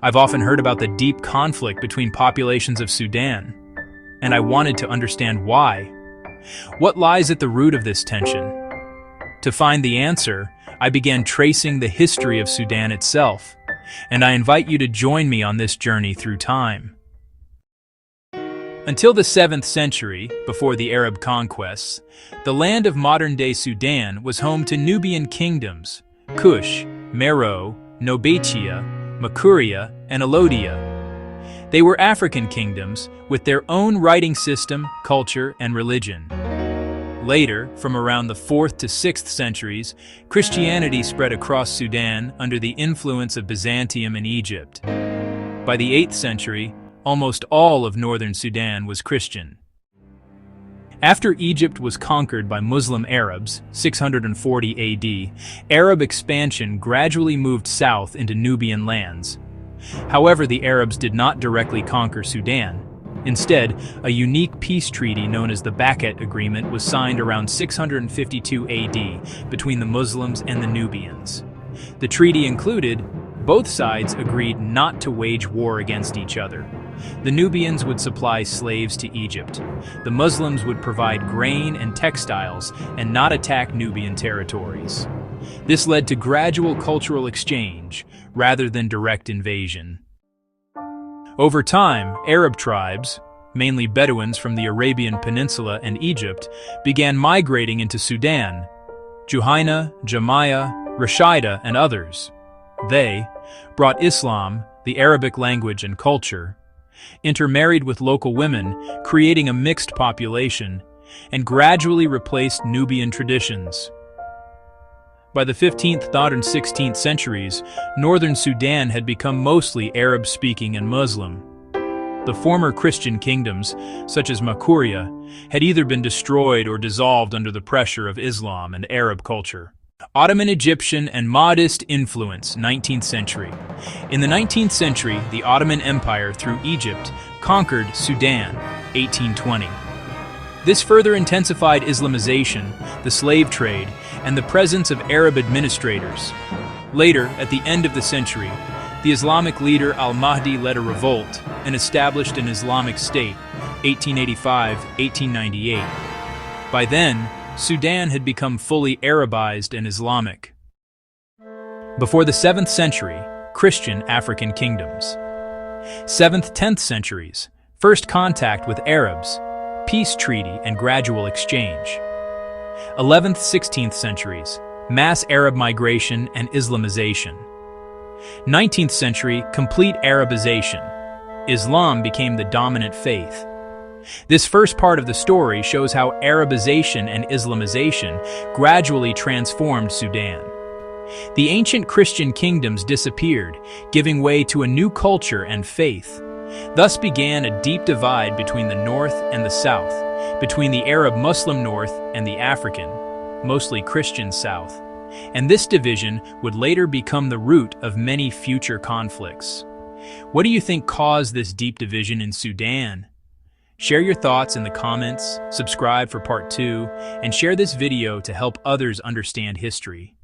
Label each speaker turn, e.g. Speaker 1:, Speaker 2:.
Speaker 1: I've often heard about the deep conflict between populations of Sudan, and I wanted to understand why. What lies at the root of this tension? To find the answer, I began tracing the history of Sudan itself, and I invite you to join me on this journey through time. Until the 7th century, before the Arab conquests, the land of modern-day Sudan was home to Nubian kingdoms, Kush, Meroe, Nobatia, Makuria, and Alodia. They were African kingdoms with their own writing system, culture, and religion. Later, from around the 4th to 6th centuries, Christianity spread across Sudan under the influence of Byzantium and Egypt. By the 8th century, almost all of northern Sudan was Christian. After Egypt was conquered by Muslim Arabs, 640 AD, Arab expansion gradually moved south into Nubian lands. However, the Arabs did not directly conquer Sudan. Instead, a unique peace treaty known as the Bakit Agreement was signed around 652 AD between the Muslims and the Nubians. The treaty included, both sides agreed not to wage war against each other. The Nubians would supply slaves to Egypt. The Muslims would provide grain and textiles and not attack Nubian territories. This led to gradual cultural exchange rather than direct invasion. Over time, Arab tribes, mainly Bedouins from the Arabian Peninsula and Egypt, began migrating into Sudan. Juhayna, Jamaya, Rashida, and others. They brought Islam, the Arabic language and culture, intermarried with local women, creating a mixed population, and gradually replaced Nubian traditions. By the 15th and 16th centuries, northern Sudan had become mostly Arab-speaking and Muslim. The former Christian kingdoms, such as Makuria, had either been destroyed or dissolved under the pressure of Islam and Arab culture. Ottoman, Egyptian, and Mahdist influence, 19th century. In the 19th century, the Ottoman Empire, through Egypt, conquered Sudan, 1820. This further intensified Islamization, the slave trade, and the presence of Arab administrators. Later, at the end of the century, the Islamic leader al-Mahdi led a revolt and established an Islamic state, 1885-1898. By then, Sudan had become fully Arabized and Islamic. Before the 7th century, Christian African kingdoms. 7th-10th centuries, first contact with Arabs, peace treaty and gradual exchange. 11th-16th centuries, mass Arab migration and Islamization. 19th century, complete Arabization. Islam became the dominant faith. This first part of the story shows how Arabization and Islamization gradually transformed Sudan. The ancient Christian kingdoms disappeared, giving way to a new culture and faith. Thus began a deep divide between the North and the South, between the Arab Muslim North and the African, mostly Christian South. And this division would later become the root of many future conflicts. What do you think caused this deep division in Sudan? Share your thoughts in the comments, subscribe for part 2, and share this video to help others understand history.